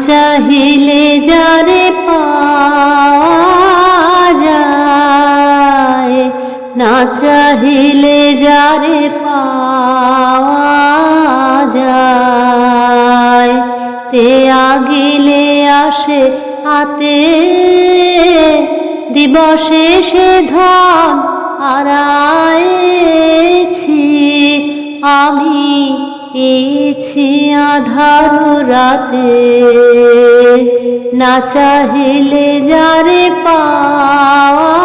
চাহিলে যারে পাওয়া যায়, না চাহিলে যারে পাওয়া যায়, তে আগিলে আসে হাতে দিবসে সে ধন হারাইছি আমি, পেয়েছি আধার রাতে, না চাহিলে যারে পাওয়া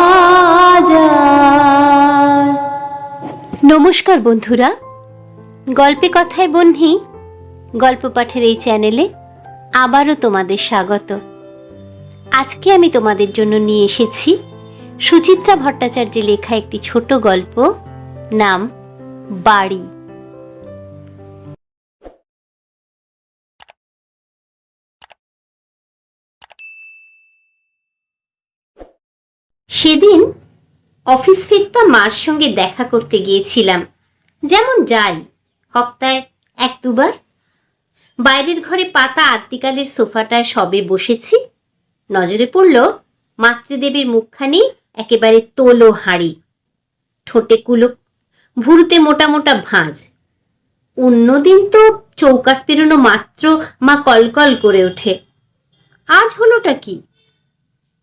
যায়। নমস্কার বন্ধুরা, গল্পে কথায় বন্ধি গল্প পাঠের এই চ্যানেলে আবারও তোমাদের স্বাগত। আজকে আমি তোমাদের জন্য নিয়ে এসেছি সুচিত্রা ভট্টাচার্যের লেখা একটি ছোট গল্প, নাম বাড়ি। সেদিন অফিস ফিরতা মার সঙ্গে দেখা করতে গিয়েছিলাম, যেমন যাই সপ্তাহে এক দুবার। বাইরের ঘরে পাতা আদ্যিকালের সোফাটায় সবে বসেছি, নজরে পড়ল মাতৃদেবীর মুখখানি একেবারে তোলো হাঁড়ি, ঠোঁটে কুলক, ভুরুতে মোটা মোটা ভাঁজ। অন্যদিন তো চৌকাঠ পেরোনো মাত্র মা কলকল করে ওঠে, আজ হলোটা কি?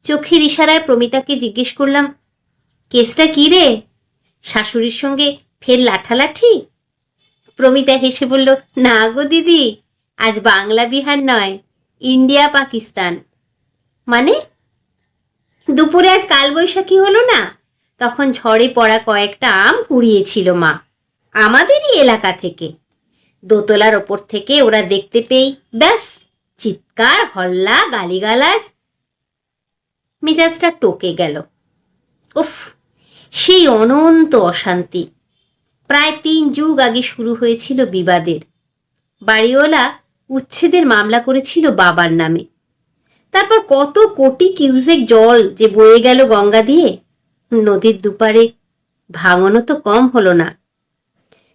চোখের ইশারায় প্রমিতাকে জিজ্ঞেস করলাম, কেসটা কি রে? শাশুড়ির সঙ্গে ফের লাঠালাঠি? প্রমিতা হেসে বলল, না গো দিদি, আজ বাংলা বিহার নয়, ইন্ডিয়া পাকিস্তান। মানে? দুপুরে আজ কালবৈশাখী হলো না, তখন ঝড়ে পড়া কয়েকটা আম কুড়িয়েছিল মা, আমাদেরই এলাকা থেকে। দোতলার ওপর থেকে ওরা দেখতে পেয়েই ব্যাস চিৎকার, হল্লা, গালিগালাজ। মেজাজটা টকে গেল। উফ, সেই অনন্ত অশান্তি। প্রায় 3 যুগ আগে শুরু হয়েছিল বিবাদের। বাড়িওয়ালা উচ্ছেদের মামলা করেছিল বাবার নামে। তারপর কত কোটি কিউসেক জল যে বয়ে গেল গঙ্গা দিয়ে, নদীর দুপারে ভাঙনও তো কম হলো না।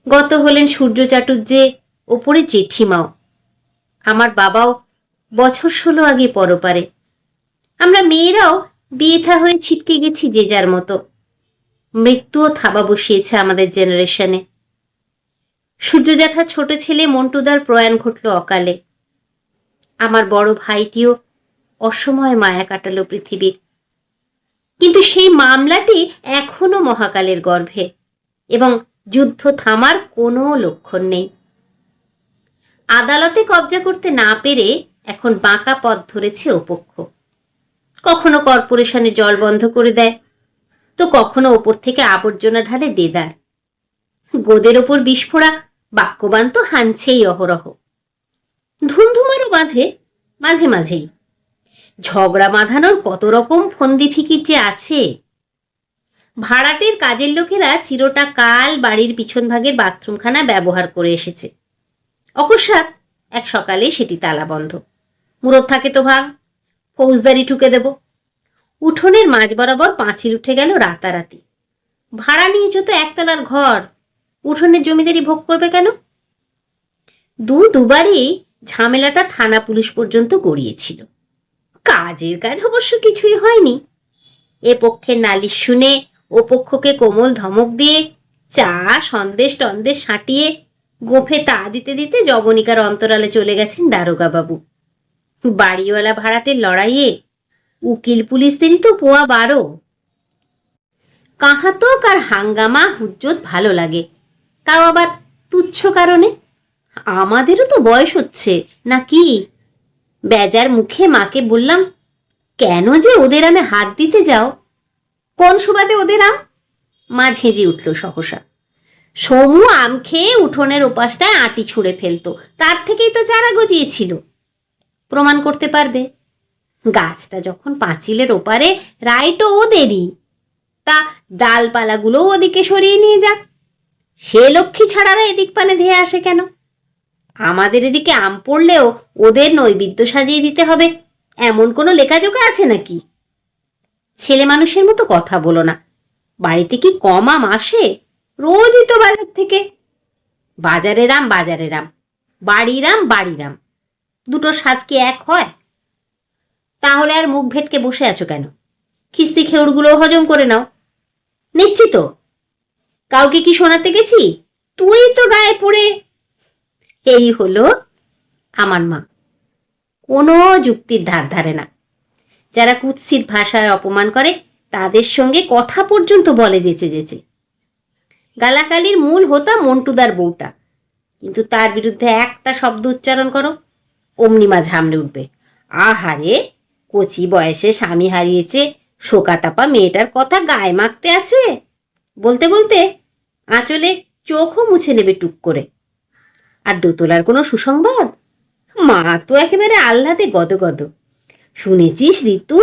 গত হলেন সূর্য চাটুর্যে ওপরে জেঠিমাও। আমার বাবাও বছর 16 আগে পরপারে। আমরা মেয়েরাও বিয়ে থা হয়ে ছিটকে গেছি যে যার মতো। মৃত্যুও থাবা বসিয়েছে আমাদের জেনারেশনে। সূর্য জ্যাঠার ছোট ছেলে মন্টুদার প্রয়াণ ঘটল অকালে। আমার বড় ভাইটিও অসময়ে মায়া কাটালো পৃথিবীর। কিন্তু সেই মামলাটি এখনো মহাকালের গর্ভে, এবং যুদ্ধ থামার কোনো লক্ষণ নেই। আদালতে কবজা করতে না পেরে এখন বাঁকা পথ ধরেছে ওপক্ষ। কখনো কর্পোরেশনে জল বন্ধ করে দেয়, তো কখনো ওপর থেকে আবর্জনা ঢালে দেদার। গোদের ওপর বিস্ফোরা বাক্যবান তো হানছেই অহরহ। ধুমধুমারও বাঁধে মাঝে মাঝেই। ঝগড়া বাঁধানোর কত রকম ফন্দি ফিকির যে আছে। ভাড়াটের কাজের লোকেরা চিরটা কাল বাড়ির পিছন ভাগের বাথরুমখানা ব্যবহার করে এসেছে। অকস্মাৎ এক সকালে সেটি তালাবন্ধ। মুরদ থাকে তো ভাগ, ফৌজদারি ঠুকে দেব। উঠোনের মাঝ বরাবর পাঁচিল উঠে গেল রাতারাতি। ভাড়া নিয়েছ তো একতলার ঘর, উঠোনের জমিদারি ভোগ করবে কেন? দুবারই ঝামেলাটা থানা পুলিশ পর্যন্ত গড়িয়েছিল। কাজের কাজ অবশ্য কিছুই হয়নি। এ পক্ষের নালিশ শুনে ও পক্ষকে কোমল ধমক দিয়ে চা সন্দেশ টন্দেশ সাঁটিয়ে গোফে তা দিতে দিতে জবনিকার অন্তরালে চলে গেছেন দারোগা বাবু। বাড়িওয়ালা ভাড়াটের লড়াইয়ে উকিল পুলিশদেরই তো পোয়া 12। কাহাতক আর হাঙ্গামা হুজ্জত ভালো লাগে, তাও আবার তুচ্ছ কারণে। আমাদেরও তো বয়স হচ্ছে নাকি? বেজার মুখে মাকে বললাম, কেন যে ওদের আমে হাত দিতে যাও? কোন সুবাদে ওদের আম? মা ঝেঁজে উঠল সহসা। সমু আম খেয়ে উঠোনের ওপাশটায় আঁটি ছুঁড়ে ফেলতো, তার থেকেই তো চারা গজিয়েছিল। প্রমাণ করতে পারবে? গাছটা যখন পাঁচিলের ওপারে, রাইটও ওদেরই, তা ডালপালাগুলো ওদিকে সরিয়ে নিয়ে যাক। সে লক্ষ্মী ছাড়ারা এদিক পানে ধেয়ে আসে কেন? আমাদের এদিকে আম পড়লেও ওদের নৈবেদ্য সাজিয়ে দিতে হবে এমন কোনো লেখাজোখা আছে নাকি? ছেলে মানুষের মতো কথা বলো না। বাড়িতে কি কম আম আসে? রোজই তো বাজার থেকে। বাজারের আম বাজারের আম, বাড়ির আম বাড়ির আম। দুটোর স্বাদ কি এক হয়? তাহলে আর মুখ ভেটকে বসে আছো কেন? খিস্তি খেউড়গুলো হজম করে নাও। নিচ্ছি তো। কাউকে কি শোনাতে গেছি? তুই তো গায়ে পড়ে। এই হলো আমার মা। কোনো যুক্তির ধার ধারে না। যারা কুৎসিত ভাষায় অপমান করে তাদের সঙ্গে কথা পর্যন্ত বলে যেচে যেচে। গালাগালির মূল হোতা মন্টুদার বউটা, কিন্তু তার বিরুদ্ধে একটা শব্দ উচ্চারণ করো, অমনি মা ঝামড়ে উঠবে। আহারে, কচি বয়সে স্বামী হারিয়েছে শোকাতাপা মেয়েটার কথা গায়ে মাখতে আছে। বলতে বলতে আঁচলে চোখও মুছে নেবে টুক করে। আর দোতলার কোনো সুসংবাদ? মা তো একেবারে আহ্লাদে গদগদ। শুনেছিস ঋতু,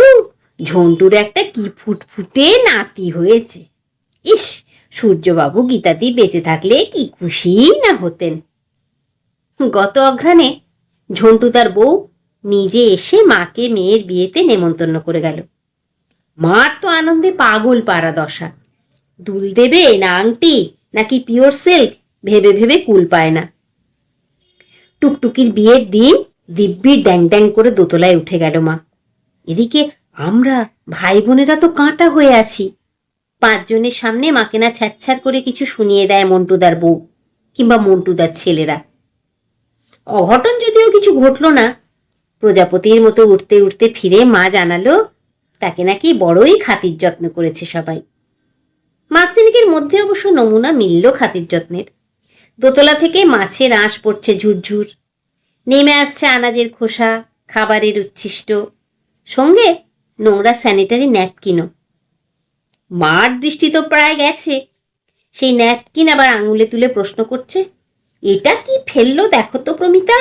ঝন্টুর একটা কি ফুটফুটে নাতি হয়েছে। ইস, সূর্যবাবু গীতাদি বেঁচে থাকলে কি খুশি না হতেন। গত অঘ্রাণে ঝন্টু তার বউ নিজে এসে মাকে মেয়ের বিয়েতে নেমন্তন্ন করে গেল। মার তো আনন্দে পাগল পাড়া দশা। দুল দেবে না আংটি নাকি পিওর সিল্ক ভেবে ভেবে কুল পায় না। টুকটুকির বিয়ের দিন দিব্যির ড্যাং ড্যাং করে দোতলায় উঠে গেল মা। এদিকে আমরা ভাই বোনেরা তো কাঁটা হয়ে আছি। 5 জনের সামনে মাকে না ছ্যাচ্ছার করে কিছু শুনিয়ে দেয় মন্টুদার বউ কিংবা মন্টুদার ছেলেরা। অঘটন যদিও কিছু ঘটল না, প্রজাপতির মতো উঠতে উঠতে ফিরে মা জানালো তাকে নাকি বড়ই খাতির যত্ন করেছে সবাই। মাস তিনেকের মধ্যে অবশ্য নমুনা মিলল খাতির যত্নের। দোতলা থেকে মাছের আঁশ পড়ছে ঝুরঝুর, নেমে আসছে আনাজের খোসা, খাবারের উচ্ছিষ্ট, সঙ্গে নোংরা স্যানিটারি ন্যাপকিনও। মার দৃষ্টি তো প্রায় গেছে। সেই ন্যাপকিন আবার আঙুলে তুলে প্রশ্ন করছে, এটা কি ফেললো দেখো তো প্রমিতা।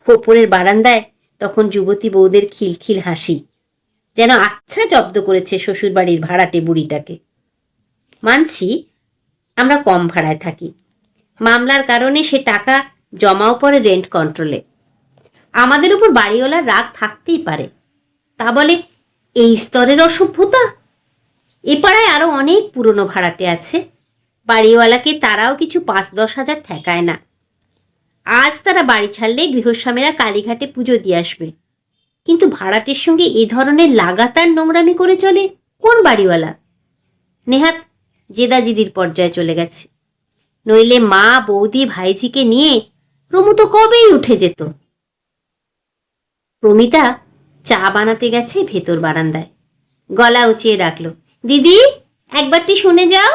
ওপরের বারান্দায় তখন যুবতী বউদের খিলখিল হাসি, যেন আচ্ছা জব্দ করেছে শ্বশুরবাড়ির ভাড়াটে বুড়িটাকে। মানছি আমরা কম ভাড়ায় থাকি, মামলার কারণে সে টাকা জমাও পড়ে রেন্ট কন্ট্রোলে। আমাদের উপর বাড়িওয়ালার রাগ থাকতেই পারে, তা বলে এই স্তরের অসভ্যতা? এ পাড়ায় আরও অনেক পুরনো ভাড়াটে আছে, বাড়িওয়ালাকে তারাও কিছু 5-10 হাজার ঠেকায় না। আজ তারা বাড়ি ছাড়লে গৃহস্বামীরা কালীঘাটে পুজো দিয়ে আসবে, কিন্তু ভাড়াটের সঙ্গে এ ধরনের লাগাতার নোংরামি করে চলে কোন বাড়িওয়ালা? নেহাত জেদাজিদির পর্যায়ে চলে গেছে, নইলে মা বৌদি ভাইঝিকে নিয়ে প্রমু তো কবেই উঠে যেত। প্রমিতা চা বানাতে গেছে ভেতর বারান্দায়, গলা উঁচিয়ে ডাকলো, দিদি একবারটি শুনে যাও।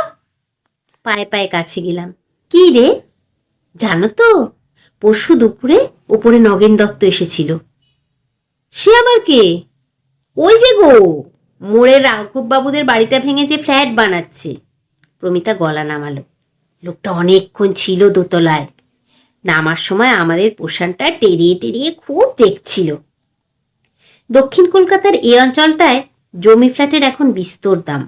পায়ে পায়ে কাছে গেলাম। কি রে? জানো তো, পরশু দুপুরে ওপরে নগেন দত্ত এসেছিল। সে আবার কে? ওই যে গো, মোড়ের রাঘববাবুদের বাড়িটা ভেঙে যে ফ্ল্যাট বানাচ্ছে। প্রমিতা গলা নামালো। লোকটা অনেকক্ষণ ছিল দোতলায়, নামার সময় আমাদের পোষানটা টেরিয়ে টেরিয়ে খুব দেখছিল। দক্ষিণ কলকাতার এই অঞ্চলটায় জমি ফ্ল্যাটের এখন বিস্তর দাম।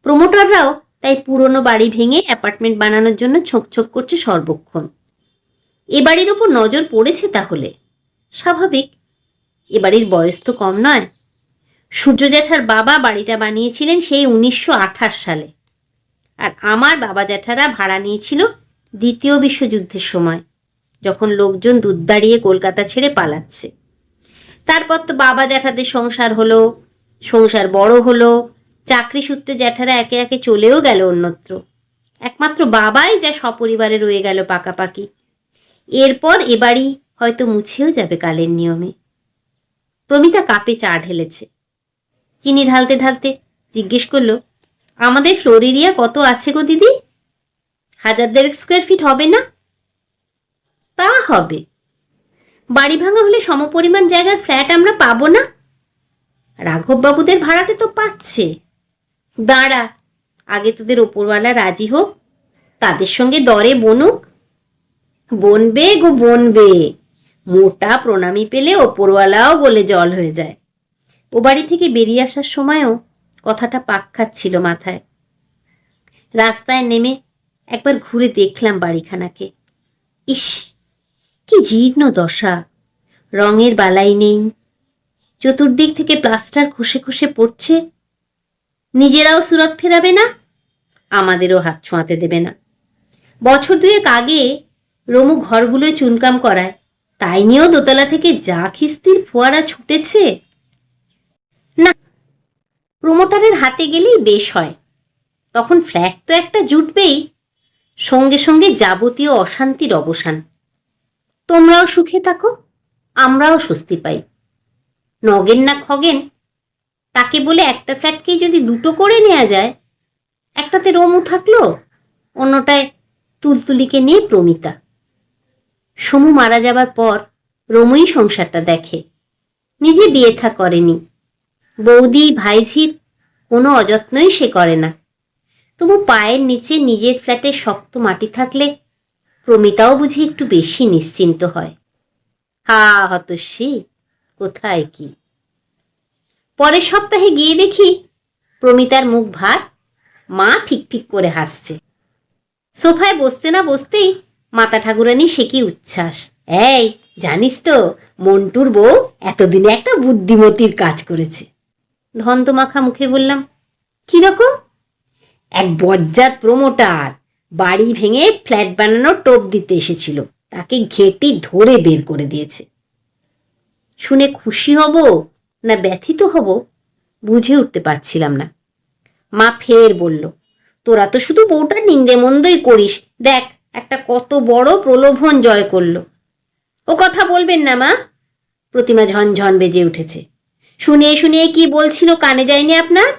প্রমোটররাও তাই পুরনো বাড়ি ভেঙে অ্যাপার্টমেন্ট বানানোর জন্য ছোঁকছোক করছে সর্বক্ষণ। এ বাড়ির ওপর নজর পড়েছে তাহলে। স্বাভাবিক, এ বাড়ির বয়স তো কম নয়। সূর্য জ্যাঠার বাবা বাড়িটা বানিয়েছিলেন সেই 1928 সালে, আর আমার বাবা জ্যাঠারা ভাড়া নিয়েছিল দ্বিতীয় বিশ্বযুদ্ধের সময়, যখন লোকজন দুধ দাঁড়িয়ে কলকাতা ছেড়ে পালাচ্ছে। তারপর তো বাবা জ্যাঠাদের সংসার হলো, সংসার বড় হলো, চাকরি সূত্রে জ্যাঠারা একে একে চলেও গেল অন্যত্র। একমাত্র বাবাই যা সপরিবারে রয়ে গেল পাকাপাকি। এরপর এ বাড়ি হয়তো মুছেও যাবে কালের নিয়মে। প্রমিতা কাপে চা ঢেলেছে, চিনি ঢালতে ঢালতে জিজ্ঞেস করলো, আমাদের ফ্লোর এরিয়া কত আছে গো দিদি? 1000 স্কোয়ার ফিট হবে না? তা হবে। বাড়ি ভাঙা হলে সমপরিমাণ জায়গার ফ্ল্যাট আমরা পাবো না? রাঘববাবুদের ভাড়াটে তো পাচ্ছে। দাঁড়া, আগে তোদের ওপরওয়ালা রাজি হোক, তাদের সঙ্গে দরে বনুক। বনবে গো বনবে, মোটা প্রণামী পেলে ওপরওয়ালাও বলে জল হয়ে যায়। ও বাড়ি থেকে বেরিয়ে আসার সময়ও কথাটা পাক খাচ্ছিল মাথায়। রাস্তায় নেমে একবার ঘুরে দেখলাম বাড়িখানাকে। ইস, কি জীর্ণ দশা! রঙের বালাই নেই, চতুর্দিক থেকে প্লাস্টার খসে খসে পড়ছে। নিজেরাও সুরত ফেরাবে না, আমাদেরও হাত ছোঁয়াতে দেবে না। বছর 2 আগে রমু ঘরগুলোয় চুনকাম করায়, তাই নিয়েও দোতলা থেকে যা খিস্তির ফোয়ারা ছুটেছে। না, প্রমোটারের হাতে গেলেই বেশ হয়। তখন ফ্ল্যাট তো একটা জুটবেই, সঙ্গে সঙ্গে যাবতীয় অশান্তির অবসান। তোমরাও সুখে থাকো, আমরাও স্বস্তি পাই। নগেন না খগেন, তাকে বলে একটা ফ্ল্যাটকেই যদি দুটো করে নেওয়া যায়, একটাতে রমু থাকলো, অন্যটায় তুলতুলিকে নিয়ে প্রমিতা। সমু মারা যাবার পর রমুই সংসারটা দেখে, নিজে বিয়ে থা করেনি। বৌদি ভাইঝির কোনো অযত্নই সে করে না। তবু পায়ের নিচে নিজের ফ্ল্যাটে শক্ত মাটি থাকলে প্রমিতাও বুঝি একটু বেশি নিশ্চিন্ত হয়। হা হতস্যি, কোথায় কি। পরের সপ্তাহে গিয়ে দেখি প্রমিতার মুখ ভার, মা ফিকফিক করে হাসছে। সোফায় বসতে না বসতেই মাতা ঠাকুরানী সে কি উচ্ছ্বাস! এই জানিস তো, মন্টুর বউ এতদিনে একটা বুদ্ধিমতির কাজ করেছে। ধন্তমাখা মুখে বললাম, কিরকম? এক বজ্জাত প্রমোটার বাড়ি ভেঙে ফ্ল্যাট বানানোর টোপ দিতে এসেছিল, তাকে ঘেঁটি ধরে বের করে দিয়েছে। শুনে খুশি হব না ব্যথিত হব বুঝে উঠতে পারছিলাম না। মা ফের বলল, তোরা তো শুধু বউটার নিন্দে মন্দই করিস, দেখ একটা কত বড় প্রলোভন জয় করলো। ও কথা বলবেন না মা, প্রতিমা ঝনঝন বেজে উঠেছে। শুনিয়ে শুনিয়ে কি বলছিল কানে যায়নি আপনার?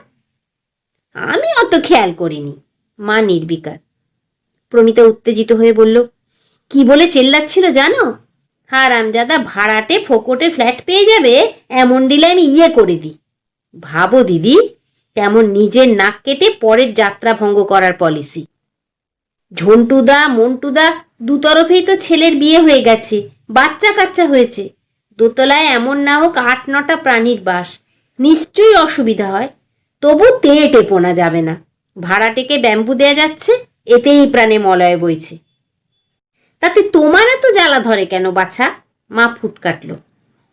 আমি অত খেয়াল করিনি। মা নির্বিকার। প্রমিতা উত্তেজিত হয়ে বলল, কি বলে চেল্লাচ্ছিল জানো? হারামজাদা ভাড়াটে ফোকটে ফ্ল্যাট পেয়ে যাবে এমন দিলে আমি ইয়ে করে দিই। ভাবো দিদি, তেমন নিজের নাক কেটে পরের যাত্রা ভঙ্গ করার পলিসি। ঝন্টুদা মন্টুদা দুতরফেই তো ছেলের বিয়ে হয়ে গেছে, বাচ্চা কাচ্চা হয়েছে। দোতলায় এমন না হোক 8-9টা প্রাণীর বাস, নিশ্চয়ই অসুবিধা হয়। তবু টেপোনা যাবে না। ভাড়াটেকে ব্যাম্বু দেয়া যাচ্ছে, এতেই প্রাণে মলয় বইছে। তাতে তোমার এত জ্বালা ধরে কেন বাছা? মা ফুট কাটল।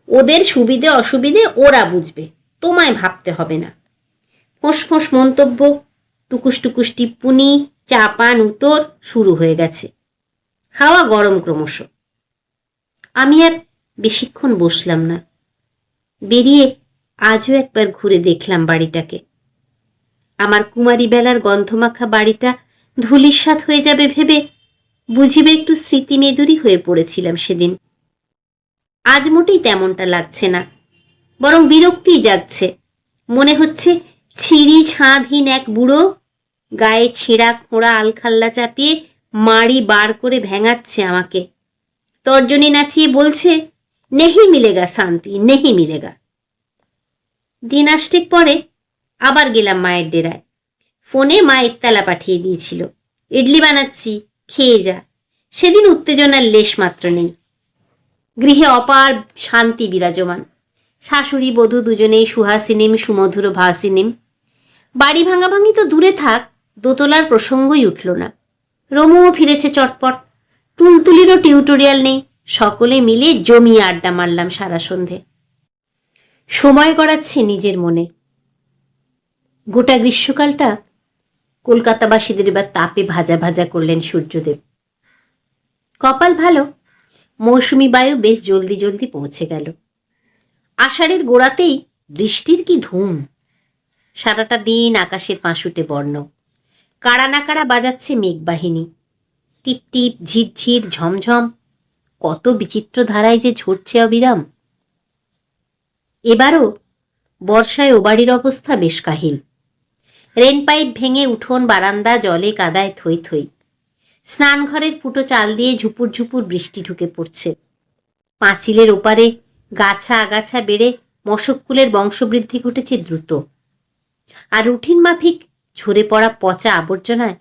ওদের সুবিধে অসুবিধে ওরা বুঝবে, তোমায় ভাবতে হবে না। ফোঁস ফোঁস মন্তব্য, টুকুস টুকুস টিপ্পুনি, চাপান উত্তর শুরু হয়ে গেছে। হাওয়া গরম ক্রমশ। আমি আর বেশিক্ষণ বসলাম না, বেরিয়ে আজও একবার ঘুরে দেখলাম বাড়িটাকে। আমার কুমারী বেলার গন্ধমাখা বাড়িটা ধূলিসাৎ হয়ে যাবে ভেবে বুঝিবে একটু স্মৃতিমেদুরি হয়ে পড়েছিলাম সেদিন। আজ মোটেই তেমনটা লাগছে না, বরং বিরক্তিই জাগছে। মনে হচ্ছে ছিঁড়ি ছাঁদহীন এক বুড়ো গায়ে ছেঁড়া খোঁড়া আলখাল্লা চাপিয়ে মাড়ি বার করে ভেঙাচ্ছে আমাকে। তর্জনী নাচিয়ে বলছে, নেহি মিলেগা শান্তি, নেহি মিলেগা। দিন আষ্টেক পরে আবার গেলাম মায়ের ডেরায়। ফোনে মা ইত্তালা পাঠিয়ে দিয়েছিল, ইডলি বানাচ্ছি, খেয়ে যা। সেদিন উত্তেজনার লেশ মাত্র নেই। গৃহে অপার শান্তি বিরাজমান। শাশুড়ি বধূ দুজনেই সুহাসিনীম, সুমধুর ভাসিনীম। বাড়ি ভাঙাভাঙি তো দূরে থাক, দোতলার প্রসঙ্গই উঠল না। রমুও ফিরেছে চটপট। তুলতুলিরও টিউটোরিয়াল নেই। সকলে মিলে জমিয়ে আড্ডা মারলাম সারা সন্ধে। সময় গড়াচ্ছে নিজের মনে। গোটা গ্রীষ্মকালটা কলকাতাবাসীদের এবার তাপে ভাজা ভাজা করলেন সূর্যদেব। কপাল ভালো, মৌসুমি বায়ু বেশ জলদি জলদি পৌঁছে গেল। আষাঢ়ের গোড়াতেই বৃষ্টির কি ধুম। সারাটা দিন আকাশের পাঁশুটে বর্ণ। কাড়া না কাড়া বাজাচ্ছে মেঘবাহিনী। টিপ টিপ ঝিরঝির ঝমঝম কত বিচিত্র ধারায় যে ঝরছে অবিরাম। এবারও বর্ষায় ও বাড়ির অবস্থা বেশ কাহিল। রেন পাইপ ভেঙে উঠোন বারান্দা জলে কাদায় থই থই। স্নানঘরের ফুটো চাল দিয়ে ঝুপুর ঝুপুর বৃষ্টি ঢুকে পড়ছে। পাঁচিলের ওপারে গাছা আগাছা বেড়ে মশককুলের বংশবৃদ্ধি ঘটেছে দ্রুত। আর রুটিন মাফিক ঝরে পড়া পচা আবর্জনায়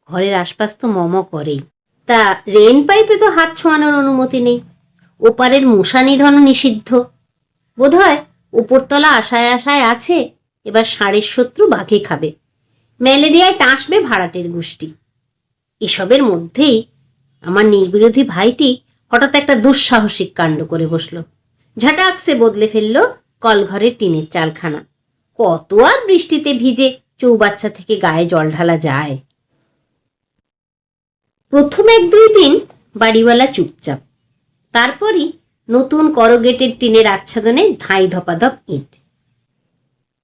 ঘরের আশপাশ তো মম করেই। তা রেন পাইপে তো হাত ছোঁয়ানোর অনুমতি নেই। ওপারের মশা নিধন নিষিদ্ধ। বোধহয় উপরতলা আশায় আশায় আছে এবার ষাঁড়ের শত্রু বাঘে খাবে, ম্যালেরিয়ায় টাঁসবে ভাড়াটের গোষ্ঠী। এসবের মধ্যেই আমার নির্বিরোধী ভাইটি হঠাৎ একটা দুঃসাহসিক কাণ্ড করে বসল। ঝাটাকসে বদলে ফেলল কলঘরের টিনের চালখানা। কত আর বৃষ্টিতে ভিজে চৌবাচ্চা থেকে গায়ে জল ঢালা যায়। প্রথম 1-2 দিন বাড়িওয়ালা চুপচাপ, তারপরই নতুন করোগেটেড টিনের আচ্ছাদনে ধাই ধপাধপ ইট।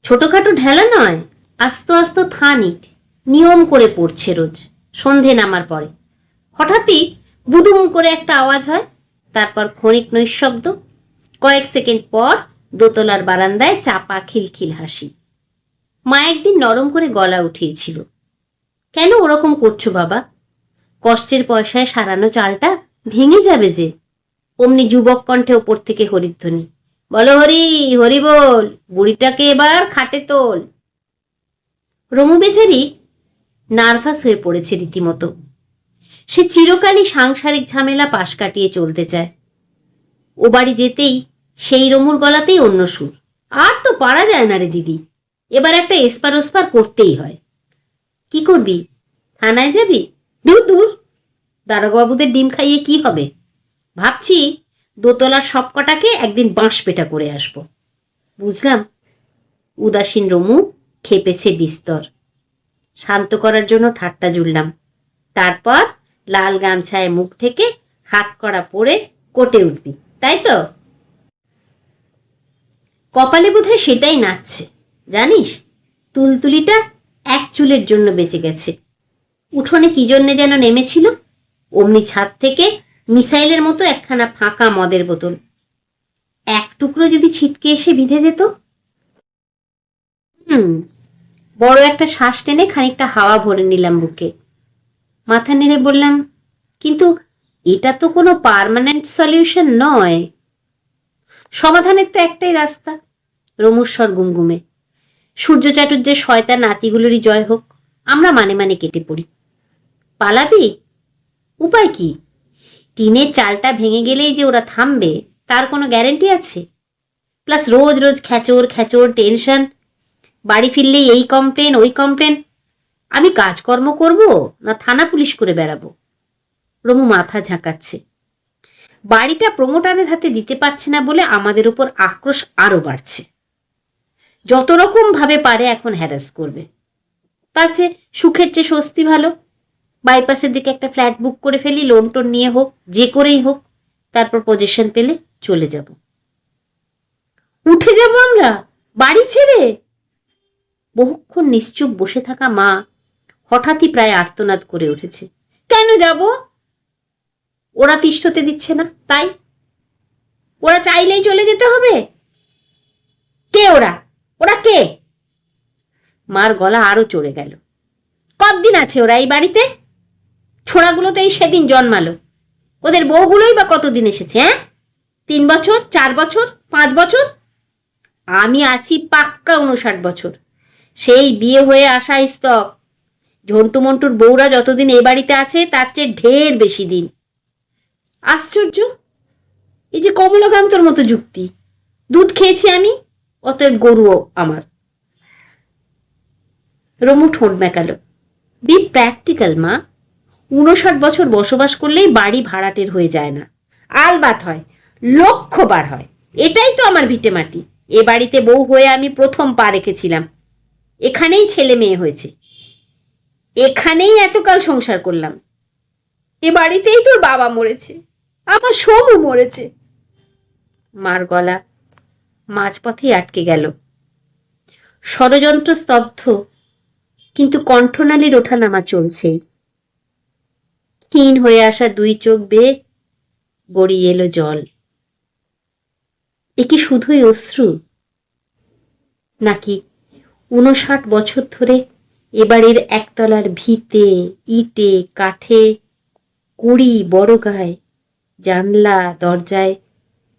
ছোটখাটো ঢেলা নয়, আস্ত আস্ত থান ইট নিয়ম করে পড়ছে রোজ সন্ধে নামার পরে। হঠাৎই বুদুম করে একটা আওয়াজ হয়, তারপর ক্ষণিক নৈশব্দ, কয়েক সেকেন্ড পর দোতলার বারান্দায় চাপা খিলখিল হাসি। মা একদিন নরম করে গলা উঠিয়েছিল, কেন ওরকম করছো বাবা? কষ্টের পয়সায় সারানো চালটা ভেঙে যাবে যে। অমনি যুবক কণ্ঠে ওপর থেকে হরিধ্বনি, বলো হরি হরি বল, বুড়িটাকে এবার খাটে তোল। রমু বেচারি নার্ভাস হয়ে পড়েছে রীতিমতো। সে চিরকালই সাংসারিক ঝামেলা পাশ কাটিয়ে চলতে চায়। ও বাড়ি যেতেই সেই রমুর গলাতেই অন্য সুর, আর তো পারা যায় না রে দিদি, এবার একটা এসপার ওসপার করতেই হয়। কি করবি? থানায় যাবি? দূর দূর, দারোগাবাবুদের ডিম খাইয়ে কি হবে? ভাবছি দোতলার সবকটাকে একদিন বাঁশ পেটা করে আসব। বুঝলাম। উদাসীন রমু খেপেছে বিস্তর। শান্ত করার জন্য ঠাট্টা জুড়লাম। তারপর লাল গামছায় মুখ থেকে হাত কড়া পরে কোটে উঠবি, তাই তো? কপালে বোধহয় সেটাই নাচছে, জানিস। তুলতুলিটা এক চুলের জন্য বেঁচে গেছে। উঠোনে কি জন্যে যেন নেমেছিল, অমনি ছাদ থেকে মিসাইলের মতো একখানা ফাঁকা মদের বোতল। এক টুকরো যদি ছিটকে এসে বিঁধে যেত। বড় একটা শ্বাস টেনে খানিকটা হাওয়া ভরে নিলাম বুকে। মাথা নেড়ে বললাম, কিন্তু এটা তো কোনো পার্মানেন্ট সলিউশন নয়। সমাধানের তো একটাই রাস্তা। রমুর স্বর গুমগুমে। সূর্য চাটুর্যের শয়তান নাতিগুলোরই জয় হোক, আমরা মানে মানে কেটে পড়ি। পালাবি? উপায় কি? টিনের চালটা ভেঙে গেলেই যে ওরা থামবে তার কোনো গ্যারেন্টি আছে? প্লাস রোজ রোজ খ্যাচোর খ্যাচোর টেনশন, বাড়ি ফিরলেই এই কমপ্লেন ওই কমপ্লেন। আমি কাজকর্ম করব না থানা পুলিশ করে বেড়াবো? রমু মাথা ঝাঁকাচ্ছে। বাড়িটা প্রমোটারের হাতে দিতে পারছে না বলে আমাদের উপর আক্রোশ আরো বাড়ছে। যত রকম ভাবে পারে এখন হ্যারাস করবে। তার চেয়ে সুখের চেয়ে স্বস্তি ভালো। বাইপাসের দিকে একটা ফ্ল্যাট বুক করে ফেলি, লোন টোন নিয়ে হোক, যে করেই হোক, তারপর পজিশন পেলে চলে যাব। উঠে যাব আমরা বাড়ি ছেড়ে? বহুক্ষণ নিশ্চুপ বসে থাকা মা হঠাৎই প্রায় আর্তনাদ করে উঠেছে। কেন যাব? ওরা তিষ্ঠতে দিচ্ছে না, তাই? ওরা চাইলেই চলে যেতে হবে? কে ওরা? ওরা কে? মার গলা আরো চড়ে গেল। কতদিন আছে ওরা এই বাড়িতে? ছোড়াগুলো তো এই সেদিন জন্মালো। ওদের বউগুলোই বা কতদিন এসেছে? 3 বছর, 4 বছর, 5 বছর? আমি আছি পাক্কা 59 বছর। সেই বিয়ে হয়ে আসা স্তক। ঝন্টু মন্টুর বউরা যতদিন এ বাড়িতে আছে তার চেয়ে ঢের বেশি দিন। আশ্চর্য, এই যে কমলাকান্তর মতো যুক্তি। দুধ খেয়েছি আমি, অতএব গরুও আমার। রমু ঠোঁট মেকালো। বি প্র্যাকটিক্যাল মা। 59 বছর বসবাস করলেই বাড়ি ভাড়াটের হয়ে যায় না। আলবাত হয়, লক্ষবার হয়। এটাই তো আমার ভিটে মাটি। এ বাড়িতে বউ হয়ে আমি প্রথম পা রেখেছিলাম। এখানেই ছেলে মেয়ে হয়েছে, এখানেই এতকাল সংসার করলাম। এ বাড়িতেই তোর বাবা মরেছে, আমার সোমু মরেছে। মার গলা মাঝপথেই আটকে গেল। ষড়যন্ত্র স্তব্ধ, কিন্তু কণ্ঠনালীর ওঠানামা চলছেই। ক্ষীণ হয়ে আসা 2 চোখ বেয়ে গড়িয়ে এলো জল। এ কি শুধুই অশ্রু, নাকি 59 বছর ধরে এবাড়ির একতলার ভিতে, ইটে, কাঠে, কুড়ি, বড় গায়ে, জানলা দরজায়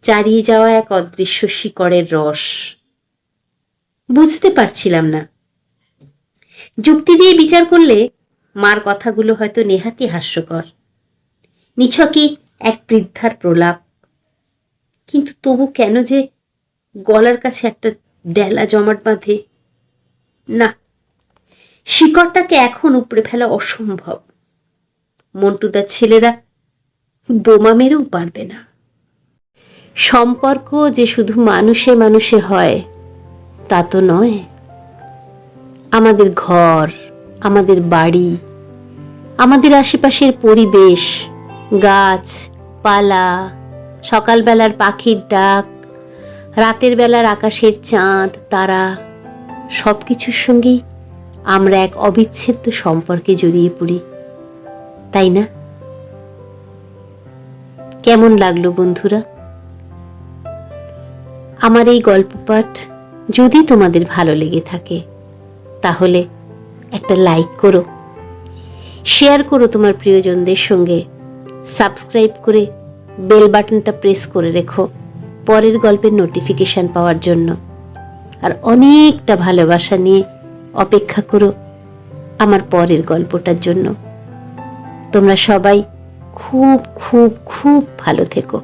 চারিয়ে যাওয়া এক অদৃশ্য শিকড়ের রস? বুঝতে পারছিলাম না। যুক্তি দিয়ে বিচার করলে মার কথাগুলো হয়তো নেহাতি হাস্যকর, নিছকই এক বৃদ্ধার প্রলাপ। কিন্তু তবু কেন যে গলার কাছে একটা ডেলা জমাট বাঁধে। না, শিকড়টাকে এখন উপড়ে ফেলা অসম্ভব। মন্টুদার ছেলেরা বোমা মেরেও পারবে না। সম্পর্ক যে শুধু মানুষে মানুষে হয় তা তো নয়। আমাদের ঘর, আমাদের বাড়ি, আমাদের আশেপাশের পরিবেশ, গাছ পালা, সকালবেলার পাখির ডাক, রাতের বেলার আকাশের চাঁদ, তারা, সব কিছুর সঙ্গেই আমরা এক অবিচ্ছেদ্য সম্পর্কে জড়িয়ে পড়ি, তাই না? কেমন লাগলো বন্ধুরা আমার এই গল্প পাঠ? যদি তোমাদের ভালো লেগে থাকে তাহলে একটা লাইক করো, শেয়ার করো তোমার প্রিয়জনদের সঙ্গে, সাবস্ক্রাইব করে বেল বাটনটা প্রেস করে রেখো পরের গল্পের নোটিফিকেশন পাওয়ার জন্য। আর অনেকটা ভালোবাসা নিয়ে অপেক্ষা করো আমার পরের গল্পটার জন্য। তোমরা সবাই খুব খুব খুব ভালো থেকো।